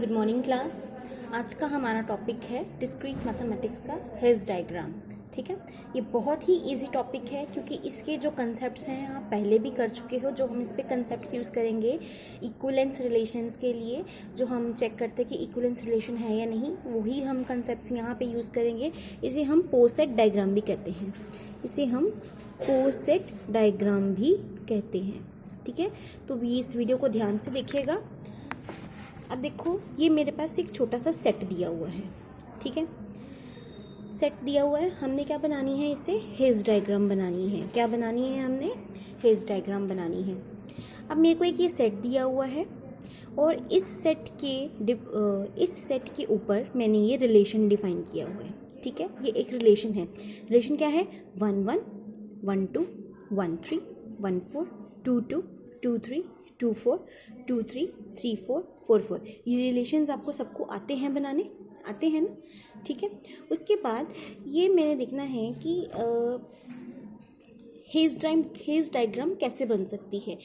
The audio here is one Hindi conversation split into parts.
Good morning class. आज का हमारा टॉपिक है डिस्क्रीट मैथमेटिक्स का हेज डायग्राम। ठीक है, ये बहुत ही इजी टॉपिक है क्योंकि इसके जो कंसेप्ट्स हैं आप पहले भी कर चुके हो। जो हम इस पे कंसेप्ट्स यूज़ करेंगे इक्विवेलेंस रिलेशंस के लिए, जो हम चेक करते हैं कि इक्विवेलेंस रिलेशन है या नहीं, वही हम कंसेप्ट्स यहाँ पे यूज़ करेंगे। इसे हम पोसेट डायग्राम भी कहते हैं, इसे हम पोसेट डायग्राम भी कहते हैं। ठीक है, तो इस वीडियो को ध्यान से देखिएगा। अब देखो, ये मेरे पास एक छोटा सा सेट दिया हुआ है। ठीक है, सेट दिया हुआ है, हमने क्या बनानी है, इसे हेज डायग्राम बनानी है। क्या बनानी है, हमने हेज डायग्राम बनानी है। अब मेरे को एक ये सेट दिया हुआ है और इस सेट के ऊपर मैंने ये रिलेशन डिफाइन किया हुआ है। ठीक है, ये एक रिलेशन है। रिलेशन क्या है, 1 1 1 2 1 3 1 4 2 2 2 3 2 4 2 3 3 4 4 4। ये रिलेशंस आपको सबको आते हैं, बनाने आते हैं ना। ठीक है, उसके बाद ये मैंने देखना है कि हेज डायग्राम कैसे बन सकती है,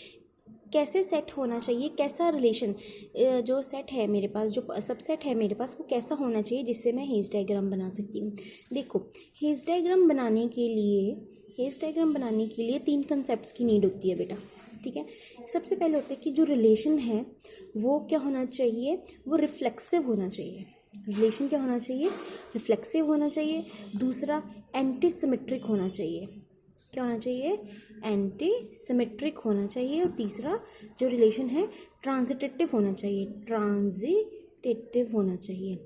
कैसे सेट होना चाहिए, कैसा रिलेशन जो सेट है मेरे पास, जो सबसेट है मेरे पास, वो कैसा होना चाहिए जिससे मैं हेज डायग्राम बना सकती हूँ। देखो, हेज डायग्राम बनाने के लिए 3 कंसेप्ट्स की नीड होती है बेटा। ठीक है, सबसे पहले होता है कि जो रिलेशन है वो क्या होना चाहिए, वो रिफ्लेक्सिव होना चाहिए। रिलेशन क्या होना चाहिए, रिफ्लेक्सिव होना चाहिए। दूसरा, एंटी सिमेट्रिक होना चाहिए। क्या होना चाहिए, एंटी सिमेट्रिक होना चाहिए। और तीसरा जो रिलेशन है, ट्रांजिटेटिव होना चाहिए, ट्रांजिटेटिव होना चाहिए।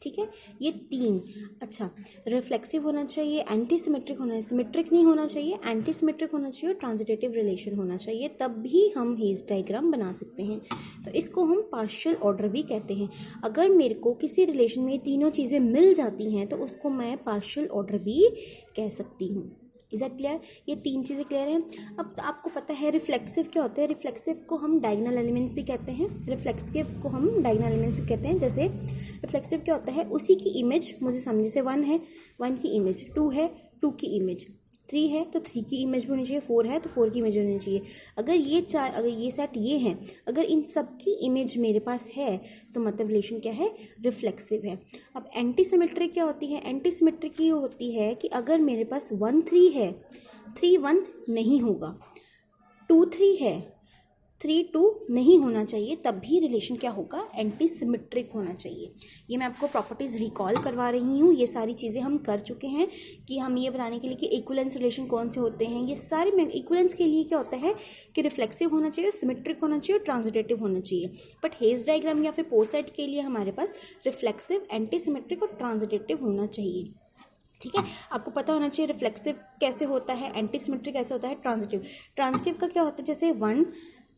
ठीक है, ये 3। अच्छा, रिफ्लेक्सिव होना चाहिए, एंटी सिमेट्रिक होना चाहिए, सिमेट्रिक नहीं होना चाहिए, एंटी सिमेट्रिक होना चाहिए और ट्रांजिटेटिव रिलेशन होना चाहिए, तब भी हम हेज डायग्राम बना सकते हैं। तो इसको हम पार्शियल ऑर्डर भी कहते हैं। अगर मेरे को किसी रिलेशन में ये तीनों चीज़ें मिल जाती हैं तो उसको मैं पार्शियल ऑर्डर भी कह सकती हूँ। Is that clear? ये 3 चीज़ें क्लियर हैं। अब तो आपको पता है रिफ्लेक्सिव क्या होता है। रिफ्लेक्सिव को हम डायगोनल एलिमेंट्स भी कहते हैं। जैसे रिफ्लेक्सिव क्या होता है, उसी की इमेज मुझे समझे से 1 है, 1 की इमेज, 2 है, 2 की इमेज, 3 है तो 3 की इमेज भी होनी चाहिए, 4 है तो 4 की इमेज होनी चाहिए। अगर ये सेट ये हैं, अगर इन सब की इमेज मेरे पास है तो मतलब रिलेशन क्या है, रिफ्लेक्सिव है। अब एंटी सिमेट्रिक क्या होती है, एंटी सिमेट्रिक ये होती है कि अगर मेरे पास 1 3 है, 3 1 नहीं होगा, 2 3 है, 3 2 नहीं होना चाहिए, तब भी रिलेशन क्या होगा, एंटी सिमेट्रिक होना चाहिए। ये मैं आपको प्रॉपर्टीज रिकॉल करवा रही हूँ। ये सारी चीज़ें हम कर चुके हैं कि हम ये बताने के लिए कि इक्विवेलेंस रिलेशन कौन से होते हैं। ये सारे में इक्विवेलेंस के लिए क्या होता है कि रिफ्लेक्सिव होना चाहिए, सिमेट्रिक होना चाहिए और ट्रांजिटेटिव होना चाहिए। बट हेज डायग्राम या फिर पोसेट के लिए हमारे पास रिफ्लेक्सिव, एंटी सिमेट्रिक और ट्रांजिटेटिव होना चाहिए। ठीक है, आपको पता होना चाहिए रिफ्लेक्सिव कैसे होता है, एंटी सिमेट्रिक कैसे होता है, ट्रांजिटिव का क्या होता है, जैसे 1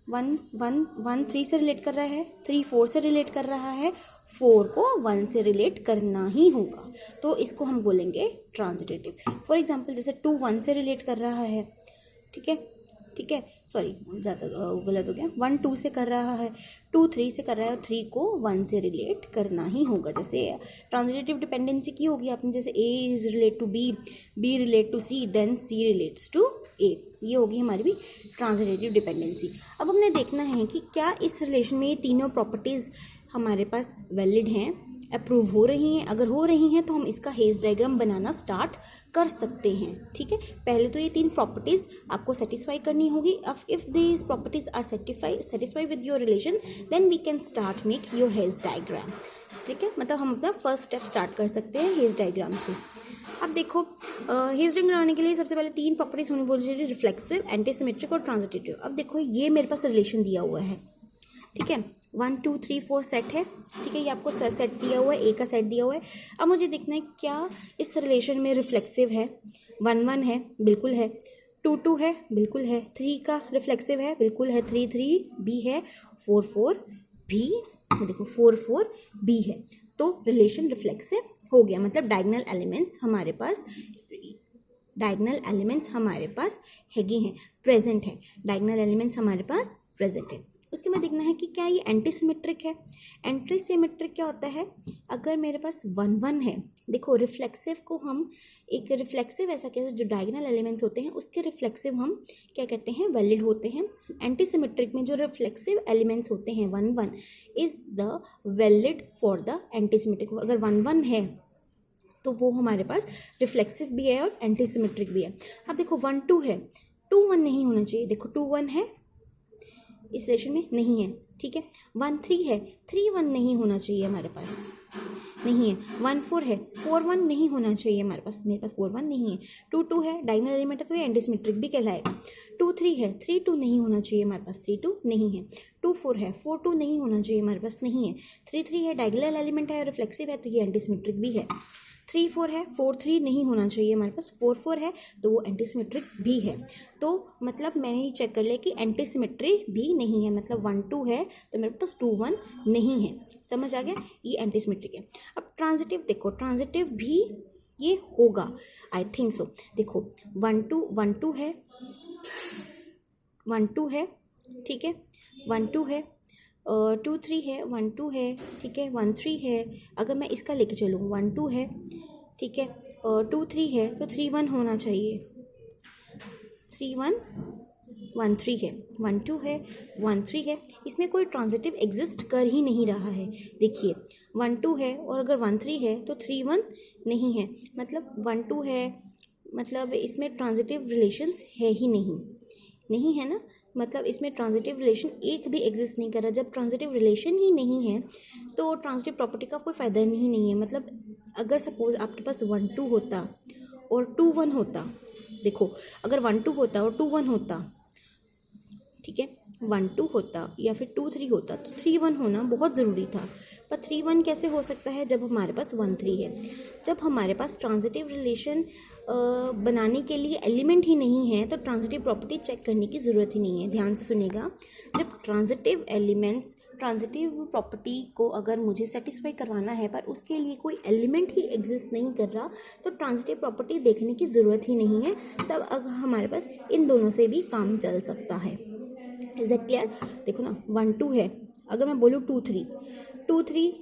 1 1 1 3 से रिलेट कर रहा है, 3 4 से रिलेट कर रहा है, 4 को 1 से रिलेट करना ही होगा, तो इसको हम बोलेंगे ट्रांजिटिव। फॉर एग्जांपल जैसे 2 1 से रिलेट कर रहा है, ठीक है, सॉरी ज़्यादा गलत हो गया, 1 2 से कर रहा है, 2 3 से कर रहा है और 3 को 1 से रिलेट करना ही होगा। जैसे ट्रांजिटिव डिपेंडेंसी की होगी आपने, जैसे A is relate to B, B relate to C, then C relates to A, ये होगी हमारी भी ट्रांजिटिव डिपेंडेंसी। अब हमने देखना है कि क्या इस रिलेशन में ये तीनों प्रॉपर्टीज़ हमारे पास वैलिड हैं, अप्रूव हो रही हैं। अगर हो रही हैं तो हम इसका हेज डायग्राम बनाना स्टार्ट कर सकते हैं। ठीक है, पहले तो ये 3 प्रॉपर्टीज आपको सेटिस्फाई करनी होगी। If these properties are satisfy with your relation, then we can start make your Hasse diagram. ठीक है, मतलब हम अपना फर्स्ट स्टेप स्टार्ट कर सकते हैं हेज डायग्राम से। अब देखो, हेज डायग्राम बनाने के लिए सबसे पहले 3 प्रॉपर्टीज होनी बोल चाहिए, रिफ्लेक्सिव, एंटी सिमेट्रिक और ट्रांजिटिव। अब देखो, ये मेरे पास रिलेशन दिया हुआ है। ठीक है, 1 2 3 4 सेट है। ठीक है, ये आपको सेट दिया हुआ है, ए का सेट दिया हुआ है। अब मुझे देखना है क्या इस रिलेशन में रिफ्लेक्सिव है। 1 1 है, बिल्कुल है। 2 2 है, बिल्कुल है। 3 का रिफ्लेक्सिव है, बिल्कुल है। 3 3 भी है, 4 4 भी, देखो 4 4 भी है, तो रिलेशन रिफ्लेक्सिव हो गया। मतलब डायगोनल एलिमेंट्स हमारे पास हैगी हैं, प्रेजेंट है, डायगोनल एलिमेंट्स हमारे पास प्रेजेंट है। उसके बाद देखना है कि क्या ये एंटी सिमेट्रिक है। एंटी सिमेट्रिक क्या होता है, अगर मेरे पास 1 1 है, देखो रिफ्लेक्सिव को हम एक रिफ्लेक्सिव ऐसा कैसे जो डायगोनल एलिमेंट्स होते हैं उसके रिफ्लेक्सिव हम क्या कहते हैं, वैलिड होते हैं। एंटी सिमेट्रिक में जो रिफ्लेक्सिव एलिमेंट्स होते हैं 1 1 is the valid for the anti symmetric. अगर 1 1 है तो वो हमारे पास रिफ्लेक्सिव भी है और एंटी सिमेट्रिक भी है। अब देखो 1 2 है, 2 1 नहीं होना चाहिए, देखो 2 1 है इस रिलेशन में, नहीं है, ठीक है। 1 3 है, 3 1 नहीं होना चाहिए हमारे पास, नहीं है। 1 4 है, 4 1 नहीं होना चाहिए हमारे पास, मेरे पास 4 1 नहीं है। 2 2 है, डायगोनल एलिमेंट है तो ये एंटी सिमेट्रिक भी कहलाएगा। 2 3 है, 3 2 नहीं होना चाहिए हमारे पास, 3 2 नहीं है। 2 4 है, 4 2 नहीं होना चाहिए हमारे पास, नहीं है। 3 3 है, डायगोनल एलिमेंट है और रिफ्लेक्सिव है तो ये एंटी सिमेट्रिक भी है। 3 4 है, 4 3 नहीं होना चाहिए हमारे पास, 4 4 है तो वो एंटी सिमेट्रिक भी है। तो मतलब मैंने ये चेक कर लिया कि एंटी सिमेट्रिक भी नहीं है, मतलब 1 2 है तो मेरे पास 2 1 नहीं है। समझ आ गया, ये एंटी सिमेट्रिक है। अब ट्रांजिटिव देखो, ट्रांजिटिव भी ये होगा, आई थिंक सो। देखो 1 2 है, 1 2 है, ठीक है, 1 2 है, 2 3 है, 1 2 है, ठीक है, 1 3 है। अगर मैं इसका लेके चलूँ 1 2 है, ठीक है, 2 3 है तो 3 1 होना चाहिए, 3 1 1 3 है, 1 2 है, 1 3 है, इसमें कोई ट्रांजिटिव एग्जिस्ट कर ही नहीं रहा है। देखिए 1 2 है और अगर 1 3 है तो 3 1 नहीं है, मतलब 1 2 है, मतलब इसमें ट्रांजिटिव रिलेशंस है ही नहीं, नहीं है ना, मतलब इसमें ट्रांजिटिव रिलेशन एक भी एग्जिस्ट नहीं कर रहा। जब ट्रांजिटिव रिलेशन ही नहीं है तो ट्रांजिटिव प्रॉपर्टी का कोई फ़ायदा ही नहीं है। मतलब अगर सपोज आपके पास 1 2 होता और 2 1 होता, देखो अगर 1 2 होता और 2 1 होता, ठीक है, 1 2 होता या फिर 2 3 होता तो 3 1 होना बहुत ज़रूरी था। पर 3 1 कैसे हो सकता है जब हमारे पास 1 3 है। जब हमारे पास ट्रांजिटिव रिलेशन बनाने के लिए एलिमेंट ही नहीं है तो ट्रांजिटिव प्रॉपर्टी चेक करने की ज़रूरत ही नहीं है। ध्यान से सुनिएगा, जब ट्रांजिटिव एलिमेंट्स ट्रांजिटिव प्रॉपर्टी को अगर मुझे सेटिस्फाई करवाना है पर उसके लिए कोई एलिमेंट ही एग्जिस्ट नहीं कर रहा तो ट्रांजिटिव प्रॉपर्टी देखने की ज़रूरत ही नहीं है। तब अगर हमारे पास इन दोनों से भी काम चल सकता है। Is that clear? देखो ना 1 2 है, अगर मैं बोलूँ 2 3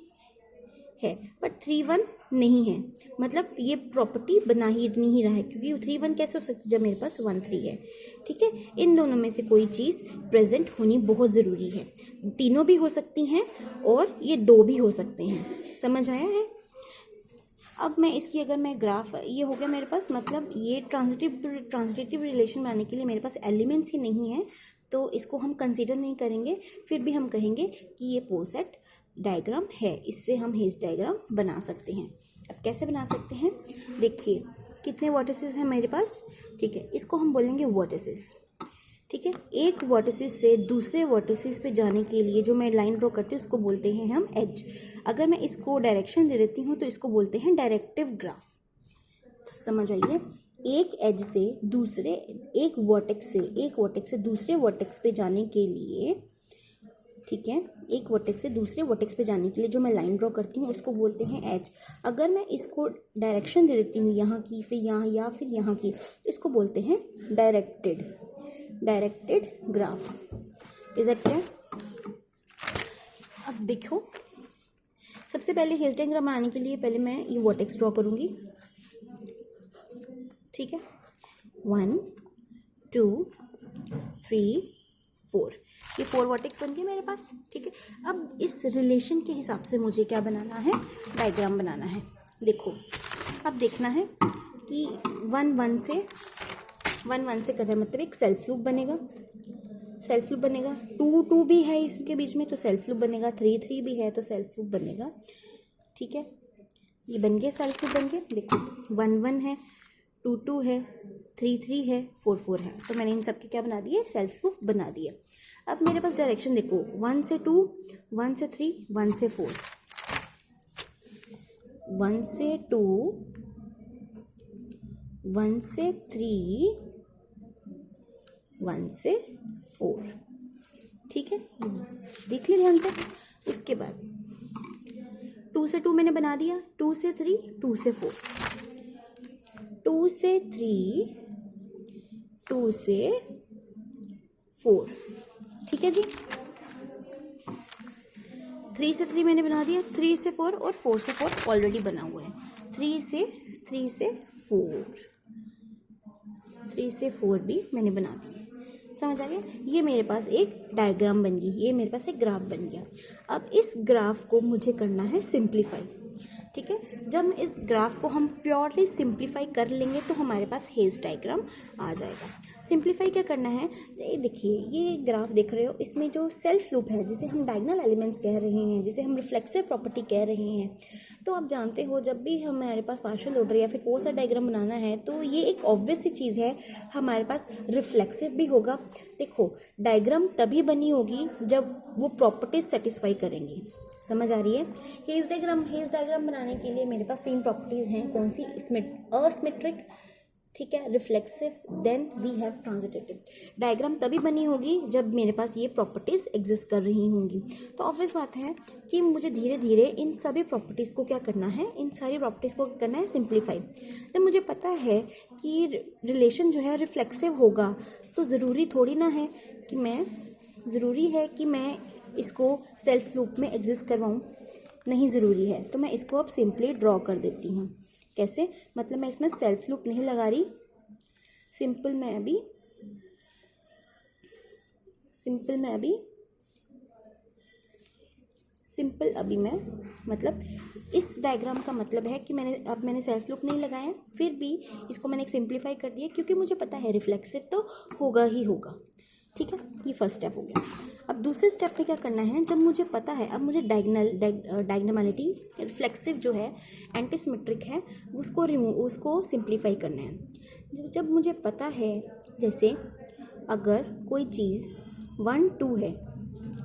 है पर 3 1 नहीं है, मतलब ये प्रॉपर्टी बना ही नहीं रहा है, क्योंकि 3 1 कैसे हो सकता है जब मेरे पास 1 3 है। ठीक है, इन दोनों में से कोई चीज़ प्रेजेंट होनी बहुत ज़रूरी है। तीनों भी हो सकती हैं और ये दो भी हो सकते हैं। समझ आया है? अब मैं इसकी अगर मैं ग्राफ, ये हो गया मेरे पास, मतलब ये ट्रांजिटिव रिलेशन बनाने के लिए मेरे पास एलिमेंट्स ही नहीं है तो इसको हम कंसीडर नहीं करेंगे। फिर भी हम कहेंगे कि ये पोसेट डायग्राम है, इससे हम हेज डायग्राम बना सकते हैं। अब कैसे बना सकते हैं, देखिए कितने वर्टिसेस हैं मेरे पास। ठीक है, इसको हम बोलेंगे वर्टिसेस। ठीक है, एक वर्टिसेस से दूसरे वर्टिसेस पे जाने के लिए जो मैं लाइन ड्रॉ करती हूँ उसको बोलते हैं हम एज। अगर मैं इसको डायरेक्शन दे देती हूँ तो इसको बोलते हैं डायरेक्टिव ग्राफ। समझ आइए, एक एज से दूसरे, एक वर्टेक्स से दूसरे वर्टेक्स पे जाने के लिए, ठीक है, एक वर्टेक्स से दूसरे वर्टेक्स पे जाने के लिए जो मैं लाइन ड्रॉ करती हूँ उसको बोलते हैं एज। अगर मैं इसको डायरेक्शन दे देती हूँ यहाँ की, फिर यहाँ या फिर यहाँ की, इसको बोलते हैं directed graph. Is that clear? अब देखो, सबसे पहले हेज डायग्राम बनाने के लिए पहले मैं ये वर्टेक्स ड्रॉ करूँगी। ठीक है, 1 2 3 4, ये 4 वर्टेक्स बन गए मेरे पास। ठीक है, अब इस रिलेशन के हिसाब से मुझे क्या बनाना है, डायग्राम बनाना है। देखो अब देखना है कि 1 1 से कर रहा है, मतलब एक सेल्फ लूप बनेगा, 2 2 भी है इसके बीच में तो सेल्फ लूप बनेगा, 3 3 भी है तो सेल्फ लूप बनेगा। ठीक है, ये बन गया, सेल्फ लूप बन गया। देखो 1 1 है, 2 2 है, 3 3 है, 4 4 है, तो मैंने इन सब के क्या बना दिए, सेल्फ लूप बना दिए। अब मेरे पास डायरेक्शन देखो, 1 से 2, 1 से 3, 1 से 4, 1 से 2, 1 से 3, 1 से 4। ठीक है, देख ली ध्यान से। उसके बाद 2 से 2 मैंने बना दिया, 2 से 3, 2 से 4, 2 से 3, 2 से 4। ठीक है जी, 3 से 3 मैंने बना दिया, 3 से 4 और 4 से 4 ऑलरेडी बना हुआ है। 3 से 4, 3 से 4 भी मैंने बना दिए। समझ आ गया? ये मेरे पास एक डायग्राम बन गई, ये मेरे पास एक ग्राफ बन गया। अब इस ग्राफ को मुझे करना है सिंप्लीफाई। ठीक है, जब इस ग्राफ को हम प्योरली सिंप्लीफाई कर लेंगे तो हमारे पास हेज डायग्राम आ जाएगा। सिंप्लीफाई क्या करना है, तो ये देखिए, ये ग्राफ देख रहे हो, इसमें जो सेल्फ लूप है, जिसे हम डायगोनल एलिमेंट्स कह रहे हैं, जिसे हम रिफ्लेक्सिव प्रॉपर्टी कह रहे हैं, तो आप जानते हो जब भी हमारे पास पार्शियल ऑर्डर या फिर पोस्टर डायग्राम बनाना है तो ये एक ऑब्वियस सी चीज़ है, हमारे पास रिफ्लेक्सिव भी होगा। देखो, डायग्राम तभी बनी होगी जब वो प्रॉपर्टीज सेटिस्फाई करेंगी। समझ आ रही है? हेज डायग्राम बनाने के लिए मेरे पास 3 प्रॉपर्टीज हैं। कौन सी? असिमेट्रिक, ठीक है, reflexive, then we have transitive. Diagram तभी बनी होगी जब मेरे पास ये प्रॉपर्टीज एग्जिस्ट कर रही होंगी। तो ऑब्वियस बात है कि मुझे धीरे धीरे इन सभी प्रॉपर्टीज को क्या करना है, इन सारी प्रॉपर्टीज को करना है सिंप्लीफाई। तो मुझे पता है कि रिलेशन जो है रिफ्लेक्सिव होगा, तो ज़रूरी है कि मैं इसको सेल्फ लूप में एग्जिस्ट करवाऊँ, नहीं ज़रूरी है। तो मैं इसको अब सिंपली ड्रॉ कर देती हूँ। कैसे? मतलब मैं इसमें सेल्फ लूप नहीं लगा रही, सिंपल मैं अभी मैं मतलब इस डायग्राम का मतलब है कि मैंने सेल्फ लूप नहीं लगाया, फिर भी इसको मैंने सिंप्लीफाई कर दिया क्योंकि मुझे पता है रिफ्लेक्सिव तो होगा ही होगा। ठीक है, ये फर्स्ट स्टेप हो गया। अब दूसरे स्टेप पे क्या करना है, जब मुझे पता है, अब मुझे डायगोनैलिटी, रिफ्लेक्सिव जो है, एंटीसिमेट्रिक है, उसको सिंप्लीफाई करना है। जब मुझे पता है, जैसे अगर कोई चीज़ 1 2 है,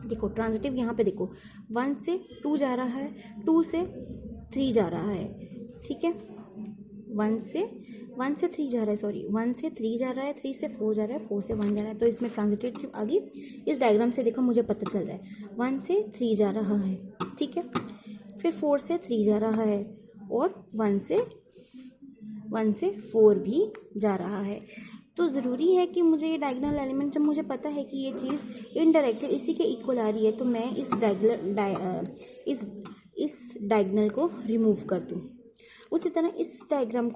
देखो ट्रांजिटिव यहाँ पे देखो, 1 से 2 जा रहा है, 2 से 3 जा रहा है। ठीक है, 1 से 3 जा रहा है, 1 से 3 जा रहा है, 3 से 4 जा रहा है, 4 से 1 जा रहा है, तो इसमें ट्रांजिटिव आ गई। इस डायग्राम से देखो मुझे पता चल रहा है 1 से 3 जा रहा है। ठीक है, फिर 4 से 3 जा रहा है और 1 से 4 भी जा रहा है। तो ज़रूरी है कि मुझे ये डायगोनल एलिमेंट, जब मुझे पता है कि ये चीज़ इनडायरेक्टली इसी के इक्वल आ रही है, तो मैं इस डायगोनल को रिमूव कर दूँ। उसी तरह इस डायगोनल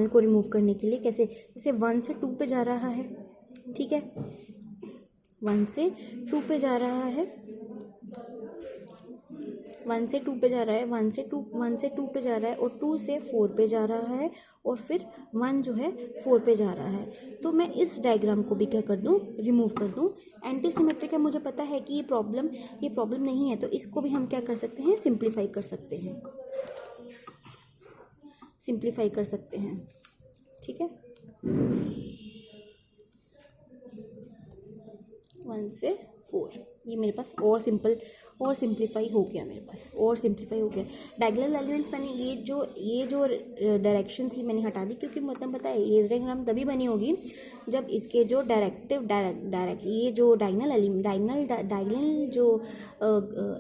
को रिमूव करने के लिए कैसे, जैसे 1 से 2 पे जा रहा है। ठीक है, 1 से 2 पे जा रहा है, 1 से 2 पे जा रहा है, 1 से 2 पे जा रहा है, और 2 से 4 पे जा रहा है, और फिर 1 जो है 4 पे जा रहा है। तो मैं इस डायग्राम को भी क्या कर दूँ, रिमूव कर दूँ। एंटीसिमेट्रिक है, मुझे पता है कि ये प्रॉब्लम नहीं है, तो इसको भी हम क्या कर सकते हैं, सिंप्लीफाई कर सकते हैं। ठीक है, 1 से 4 ये मेरे पास और सिंप्लीफाई हो गया, डायगोनल एलिमेंट्स मैंने ये जो डायरेक्शन थी मैंने हटा दी, क्योंकि मतलब पता है ये डायग्राम तभी बनी होगी जब इसके जो ये जो डायगोनल जो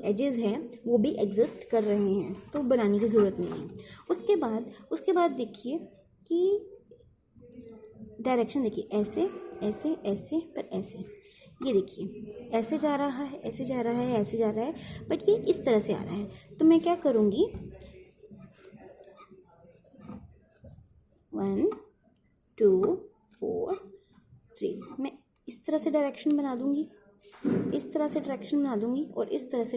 एजेस हैं वो भी एग्जिस्ट कर रहे हैं, तो बनाने की ज़रूरत नहीं है। उसके बाद देखिए कि डायरेक्शन देखिए, ऐसे पर ऐसे, ये देखिए ऐसे जा रहा है, बट ये इस तरह से आ रहा है। तो मैं क्या करूँगी, 1 2 4 3 मैं इस तरह से डायरेक्शन बना दूँगी, और इस तरह से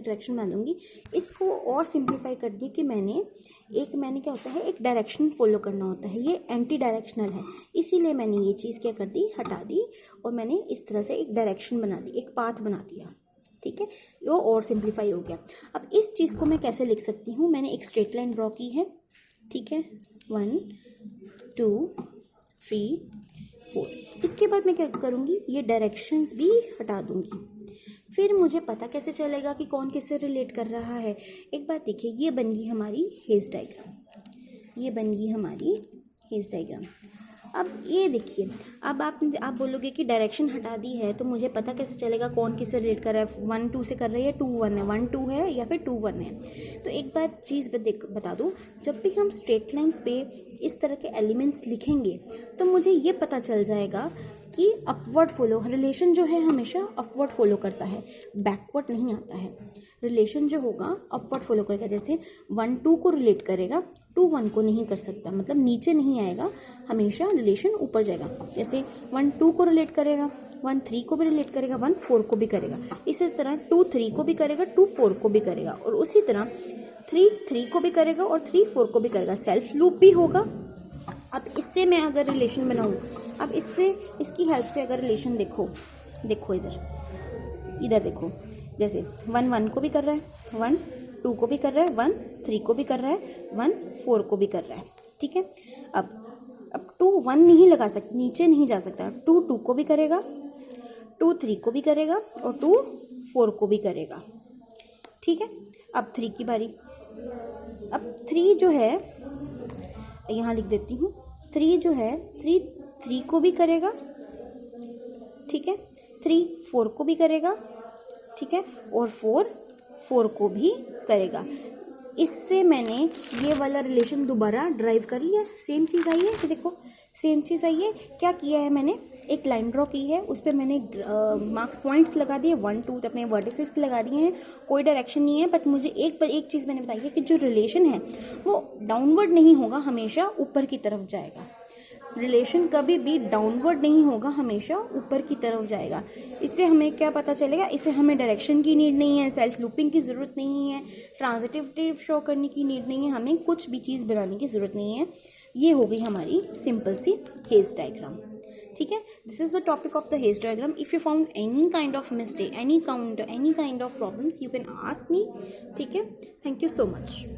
डायरेक्शन बना दूँगी। इसको और सिंप्लीफाई कर दी कि मैंने क्या होता है, एक डायरेक्शन फॉलो करना होता है, ये एंटी डायरेक्शनल है, इसीलिए मैंने ये चीज़ क्या कर दी, हटा दी, और मैंने इस तरह से एक डायरेक्शन बना दी, एक पाथ बना दिया। ठीक है, वो और सिंप्लीफाई हो गया। अब इस चीज़ को मैं कैसे लिख सकती हूँ, मैंने एक स्ट्रेट लाइन ड्रॉ की है। ठीक है, 1 2 3 4। इसके बाद मैं क्या करूँगी, ये डायरेक्शंस भी हटा दूँगी। फिर मुझे पता कैसे चलेगा कि कौन किससे रिलेट कर रहा है। एक बार देखिए, ये बन गई हमारी हेज डायग्राम। अब ये देखिए, अब आप बोलोगे कि डायरेक्शन हटा दी है, तो मुझे पता कैसे चलेगा कौन किससे रिलेट कर रहा है, 1 2 से कर रही है, 2 1 है, 1 2 है या फिर 2 1 है। तो एक बात चीज़ बता दूँ, जब भी हम स्ट्रेट लाइंस पे इस तरह के एलिमेंट्स लिखेंगे तो मुझे ये पता चल जाएगा कि अपवर्ड फॉलो, रिलेशन जो है हमेशा अपवर्ड फॉलो करता है, बैकवर्ड नहीं आता है। रिलेशन जो होगा अपवर्ड फॉलो करेगा, जैसे 1 2 को रिलेट करेगा 2 1 को नहीं कर सकता, मतलब नीचे नहीं आएगा, हमेशा रिलेशन ऊपर जाएगा। जैसे 1 2 को रिलेट करेगा 1 3 को भी रिलेट करेगा 1 4 को भी करेगा, इसी तरह 2 3 को भी करेगा 2 4 को भी करेगा, और उसी तरह 3 3 को भी करेगा और 3 4 को भी करेगा। सेल्फ लूप भी होगा। अब इससे मैं अगर रिलेशन बनाऊं, अब इससे इसकी हेल्प से अगर रिलेशन देखो इधर देखो, जैसे 1 1 को भी कर रहा है 1 2 को भी कर रहा है 1 3 को भी कर रहा है 1 4 को भी कर रहा है, ठीक है। अब 2 1 नहीं लगा सकता, नीचे नहीं जा सकता, 2 2 को भी करेगा 2 3 को भी करेगा और 2 4 को भी करेगा, ठीक है। अब 3 की बारी। अब 3 जो है यहाँ लिख देती हूँ, 3 जो है 3 3 को भी करेगा, ठीक है, 3 4 को भी करेगा, ठीक है, और 4 4 को भी करेगा। इससे मैंने ये वाला रिलेशन दोबारा ड्राइव कर लिया। सेम चीज़ आई है, देखो सेम चीज़ आई है। क्या किया है मैंने, एक लाइन ड्रॉ की है, उस पर मैंने मार्क्स पॉइंट्स लगा दिए 1 2 अपने वर्टिसेस लगा दिए हैं, कोई डायरेक्शन नहीं है, बट मुझे एक चीज़ मैंने बताई है कि जो रिलेशन है वो डाउनवर्ड नहीं होगा, हमेशा ऊपर की तरफ जाएगा। रिलेशन कभी भी डाउनवर्ड नहीं होगा, हमेशा ऊपर की तरफ जाएगा। इससे हमें क्या पता चलेगा, इससे हमें डायरेक्शन की नीड नहीं है, सेल्फ लूपिंग की ज़रूरत नहीं है, ट्रांजिटिव शो करने की नीड नहीं है, हमें कुछ भी चीज़ बनाने की ज़रूरत नहीं है। ये हो गई हमारी सिंपल सी हेज डायग्राम, ठीक है। This is the topic of the hedge diagram. If you found any kind of mistake, any kind of problems, you can ask me, ठीक है। Thank you so much.